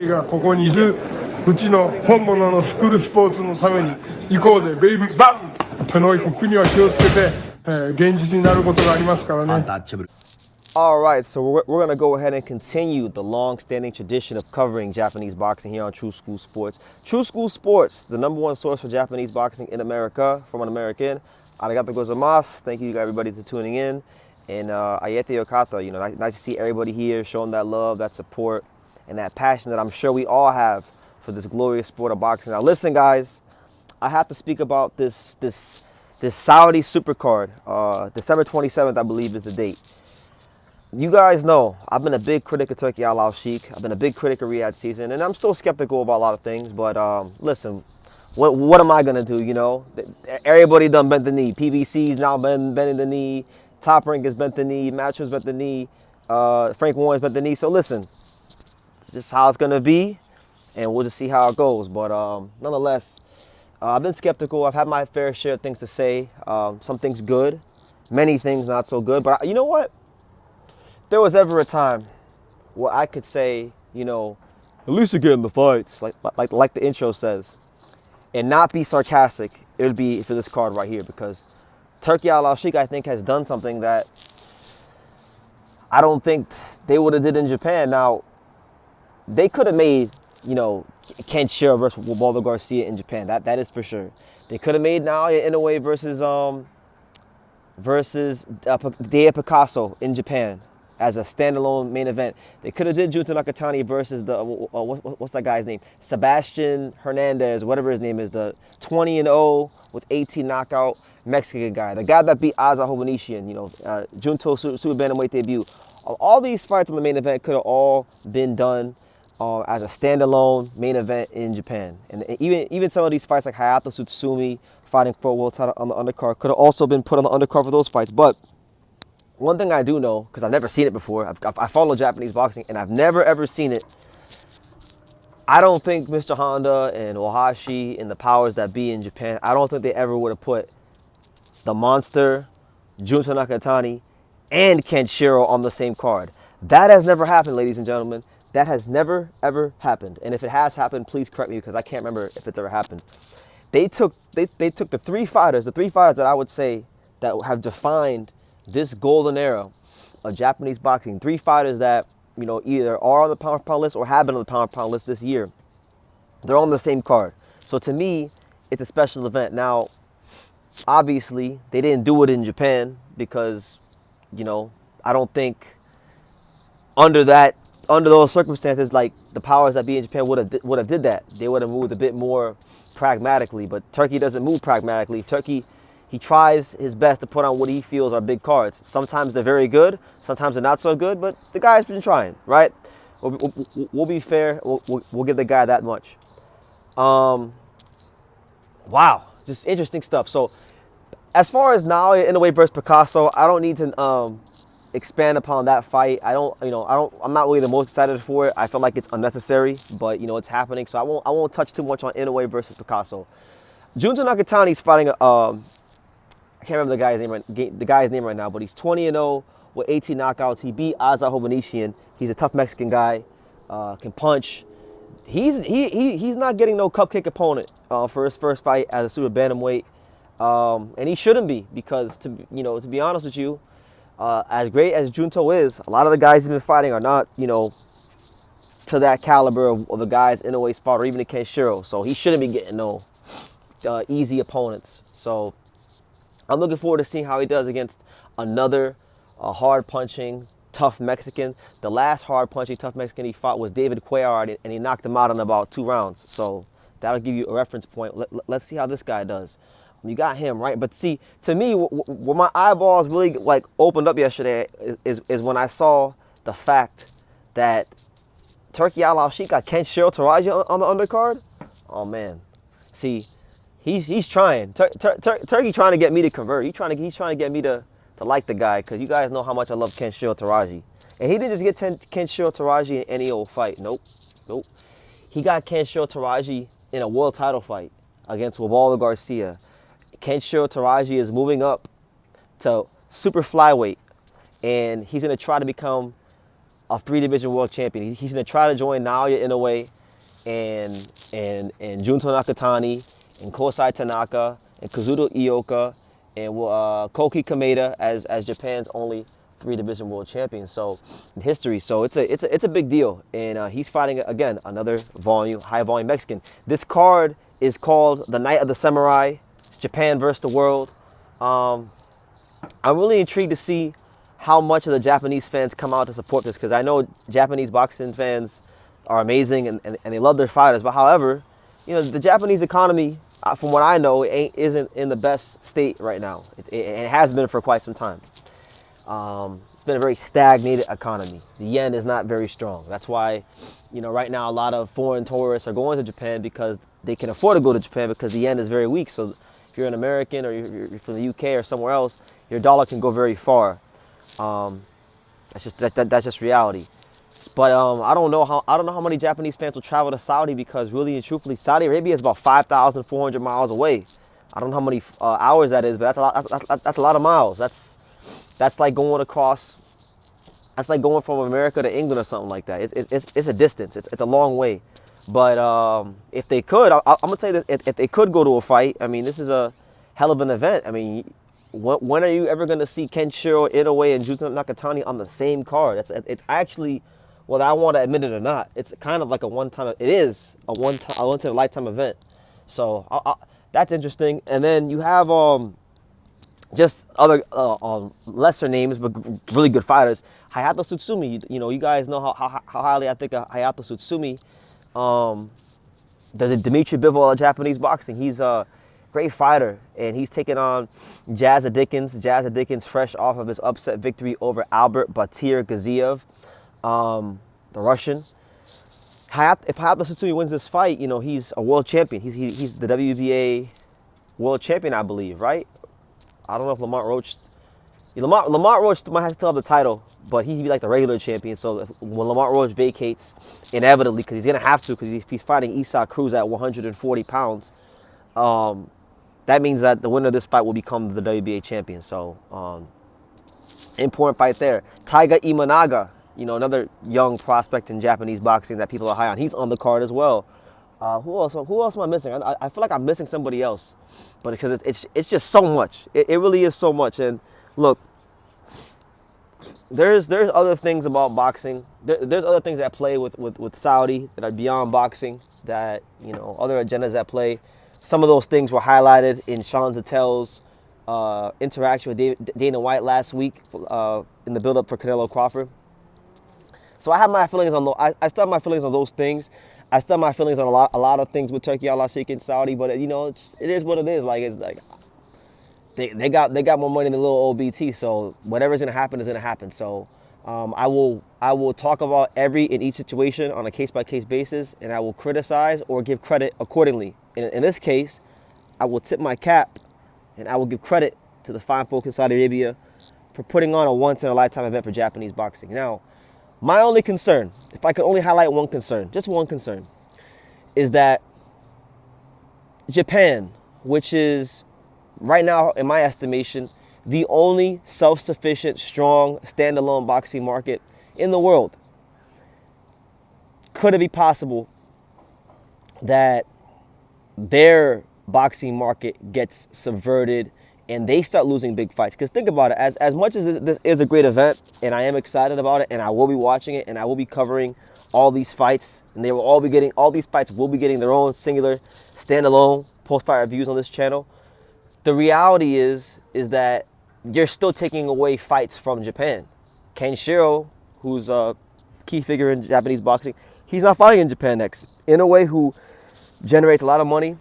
がここにいるうちの本物のスクールスポーツのために行こうぜベイビーバンこの国は気をつけて、現実になることがありますからね。Alright, so we're going to go ahead and continue the long-standing tradition of covering Japanese boxing here on True School Sports. True School Sports, the #1 source for Japanese boxing in America, from an American. Arigatou gozaimasu. Thank you everybody for tuning in. And ayete yokata, you know, nice to see everybody here showing that love, that support, and that passion that I'm sure we all have for this glorious sport of boxing. Now listen guys, I have to speak about this Saudi supercard. December 27th, I believe, is the date. You guys know I've been a big critic of Turki Alalshikh. I've been a big critic of Riyadh season, and I'm still skeptical about a lot of things. But listen, what am I gonna do? You know, everybody done bent the knee. PBC's now bending the knee. Top Rank has bent the knee. Matchers bent the knee. Frank Warren's bent the knee. So listen, it's just how it's gonna be, and we'll just see how it goes. But nonetheless, I've been skeptical. I've had my fair share of things to say. Some things good, many things not so good. But you know what? There was ever a time where I could say, you know, at least you're getting the fights, like the intro says, and not be sarcastic. It would be for this card right here, because Turki Alalshikh, I think, has done something that I don't think they would have did in Japan. Now, they could have made, you know, Kenshiro versus Waldo Garcia in Japan. That is for sure. They could have made Naoya Inoue versus Dea Picasso in Japan as a standalone main event. They could have did Junto Nakatani versus the what's that guy's name? Sebastian Hernandez, whatever his name is, the 20-0 with 18 knockout Mexican guy, the guy that beat Aza Hovhannisyan, you know, Junto Super Bantamweight debut. All these fights on the main event could have all been done as a standalone main event in Japan. And even some of these fights like Hayato Tsutsumi fighting for a world title on the undercard could have also been put on the undercard for those fights. But one thing I do know, because I've never seen it before, I follow Japanese boxing, and I've never ever seen it. I don't think Mr. Honda and Ohashi and the powers that be in Japan, I don't think they ever would have put the monster, Junto Nakatani, and Kenshiro on the same card. That has never happened, ladies and gentlemen. That has never, ever happened. And if it has happened, please correct me, because I can't remember if it's ever happened. They took the three fighters that I would say that have defined this golden era of Japanese boxing. Three fighters that, you know, either are on the pound for pound list or have been on the pound for pound list this year. They're on the same card. So to me, it's a special event. Now, obviously, they didn't do it in Japan because, you know, I don't think under those circumstances, like the powers that be in Japan would have did that. They would have moved a bit more pragmatically. But Turkey doesn't move pragmatically. Turkey, he tries his best to put on what he feels are big cards. Sometimes they're very good, sometimes they're not so good, but the guy's been trying, right? We'll be fair. We'll give the guy that much. Wow, just interesting stuff. So, as far as Naoya Inoue versus Picasso, I don't need to expand upon that fight. I'm not really the most excited for it. I feel like it's unnecessary, but you know it's happening, so I won't touch too much on Inoue versus Picasso. Junto Nakatani's fighting I can't remember the guy's name right now, but he's 20-0 with 18 knockouts. He beat Aza Hovhannisyan. He's a tough Mexican guy, can punch. He's not getting no cupcake opponent for his first fight as a super bantamweight, and he shouldn't be, because to be honest with you, as great as Junto is, a lot of the guys he's been fighting are not, you know, to that caliber of the guys Inoue's fought, or even the Kenshiro. So he shouldn't be getting no easy opponents. So I'm looking forward to seeing how he does against another hard-punching, tough Mexican. The last hard-punching, tough Mexican he fought was David Cuellar, and he knocked him out in about 2 rounds. So that'll give you a reference point. Let's see how this guy does. You got him, right? But see, to me, where my eyeballs really like opened up yesterday is when I saw the fact that Turki Alalshikh got Kenshiro Teraji on the undercard. Oh man, see, he's trying. Turkey trying to get me to convert. He's trying to get me to like the guy, because you guys know how much I love Kenshiro Teraji. And he didn't just get Kenshiro Teraji in any old fight. Nope. He got Kenshiro Teraji in a world title fight against Waldo Garcia. Kenshiro Teraji is moving up to super flyweight, and he's going to try to become a 3-division world champion. He's going to try to join Naoya Inoue and Junto Nakatani and Kosai Tanaka and Kazuto Ioka and Koki Kameda as Japan's only 3-division world champion. So in history, so it's a big deal. And he's fighting again another high volume Mexican. This card is called the Night of the Samurai. It's Japan versus the world. I'm really intrigued to see how much of the Japanese fans come out to support this, because I know Japanese boxing fans are amazing and they love their fighters. But however, you know, the Japanese economy, from what I know, isn't in the best state right now. It has been for quite some time. It's been a very stagnated economy. The yen is not very strong. That's why, you know, right now a lot of foreign tourists are going to Japan because they can afford to go to Japan because the yen is very weak. So if you're an American or you're from the UK or somewhere else, your dollar can go very far. That's just reality. But I don't know how many Japanese fans will travel to Saudi, because really and truthfully, Saudi Arabia is about 5,400 miles away. I don't know how many hours that is, but that's a lot of miles. That's like going across. That's like going from America to England or something like that. It's a distance. It's a long way. But if they could, I'm gonna tell you this: if they could go to a fight, I mean, this is a hell of an event. I mean, when are you ever gonna see Kenshiro Inoue and Junto Nakatani on the same card? It's actually, whether I want to admit it or not, it's kind of like a one-time. It is a once in a lifetime event. So that's interesting. And then you have just other lesser names but really good fighters. Hayato Tsutsumi. You know, you guys know how highly I think of Hayato Tsutsumi. The Dimitri Bivol of Japanese boxing. He's a great fighter, and he's taking on Jazza Dickens. Jazza Dickens, fresh off of his upset victory over Albert Batir Gaziev, the Russian. If Hayato Tsutsumi wins this fight, you know, he's a world champion. He's the WBA world champion, I believe, right? I don't know if Lamont Roach might still have the title, but he'd be like the regular champion. So when Lamont Roach vacates, inevitably, because he's going to have to, because if he's fighting Isak Cruz at 140 pounds, that means that the winner of this fight will become the WBA champion. So important fight there. Taiga Imanaga, you know, another young prospect in Japanese boxing that people are high on. He's on the card as well. Who else am I missing? I feel like I'm missing somebody else, but because it's just so much. It really is so much. And look, there's other things about boxing. There's other things at play with Saudi that are beyond boxing, that, you know, other agendas at play. Some of those things were highlighted in Sean Zatel's interaction with Dana White last week in the build-up for Canelo Crawford. So I have my feelings on I still have my feelings on those things. I still have my feelings on a lot of things with Turki Alalshikh in Saudi, but you know, it is what it is. Like, it's like they got more money than little old BT. So whatever's gonna happen is gonna happen. So I will talk about every and each situation on a case-by-case basis, and I will criticize or give credit accordingly. In this case, I will tip my cap and I will give credit to the fine folk in Saudi Arabia for putting on a once-in-a-lifetime event for Japanese boxing. Now, my only concern, if I could only highlight one concern, just one concern, is that Japan, which is right now, in my estimation, the only self-sufficient, strong, standalone boxing market in the world, could it be possible that their boxing market gets subverted and they start losing big fights? Because think about it, as much as this is a great event, and I am excited about it, and I will be watching it, and I will be covering all these fights, and all these fights will be getting their own singular, standalone post-fight reviews on this channel. The reality is that you're still taking away fights from Japan. Kenshiro, who's a key figure in Japanese boxing, he's not fighting in Japan next. Inoue, who generates a lot of money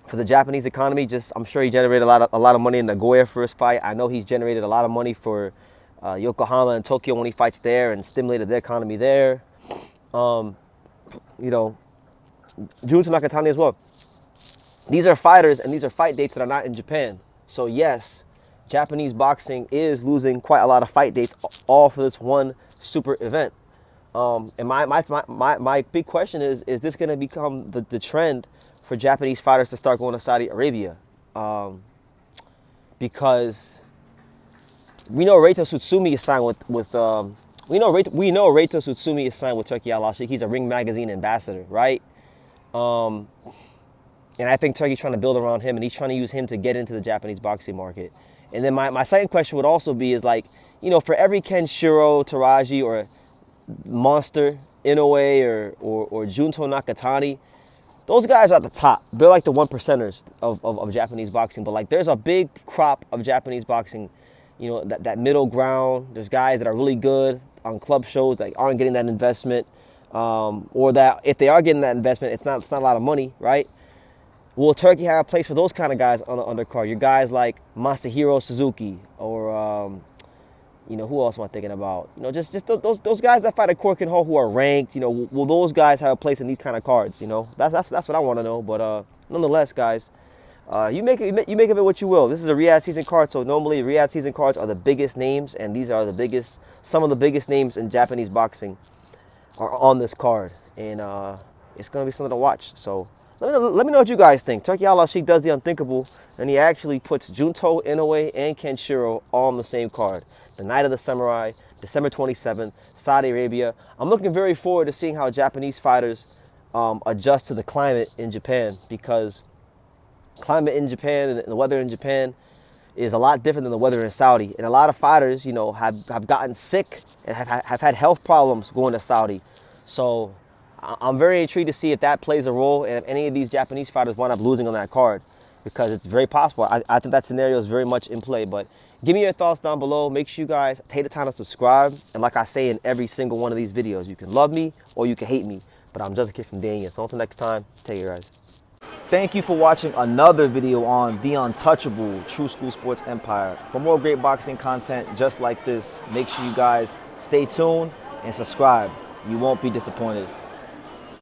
for the Japanese economy, I'm sure he generated a lot of money in Nagoya for his fight. I know he's generated a lot of money for Yokohama and Tokyo when he fights there, and stimulated the economy there. You know, Junto Nakatani as well. These are fighters, and these are fight dates that are not in Japan. So yes, Japanese boxing is losing quite a lot of fight dates, all for this one super event. And my big question is this going to become the trend for Japanese fighters to start going to Saudi Arabia? Because we know Reito Tsutsumi is signed with we know Reito Tsutsumi is signed with Turki Alalshikh. He's a Ring Magazine ambassador, right? And I think Turkey's trying to build around him, and he's trying to use him to get into the Japanese boxing market. And then my second question would also be is like, you know, for every Kenshiro Teraji or Monster Inoue or Junto Nakatani, those guys are at the top. They're like the 1%ers of Japanese boxing. But like, there's a big crop of Japanese boxing, you know, that middle ground. There's guys that are really good on club shows that aren't getting that investment, or that if they are getting that investment, it's not a lot of money, right? Will Turkey have a place for those kind of guys on the undercard? Your guys like Masahiro Suzuki or, you know, who else am I thinking about? You know, just those guys that fight at Cork and Hall who are ranked. You know, will those guys have a place in these kind of cards? You know, that's what I want to know. But nonetheless, guys, you make of it what you will. This is a Riyadh season card, so normally Riyadh season cards are the biggest names, and these are some of the biggest names in Japanese boxing are on this card, and it's gonna be something to watch. So. Let me know what you guys think. Turki Alalshikh does the unthinkable, and he actually puts Junto Inoue and Kenshiro all on the same card. The Night of the Samurai, December 27th, Saudi Arabia. I'm looking very forward to seeing how Japanese fighters adjust to the climate in Japan, because climate in Japan and the weather in Japan is a lot different than the weather in Saudi. And a lot of fighters, you know, have gotten sick and have had health problems going to Saudi. So I'm very intrigued to see if that plays a role and if any of these Japanese fighters wind up losing on that card, because it's very possible. I think that scenario is very much in play. But give me your thoughts down below. Make sure you guys take the time to subscribe. And like I say in every single one of these videos, you can love me or you can hate me, but I'm just a kid from Dania. So until next time, take care, guys. Thank you for watching another video on the untouchable True School Sports Empire. For more great boxing content just like this, make sure you guys stay tuned and subscribe. You won't be disappointed.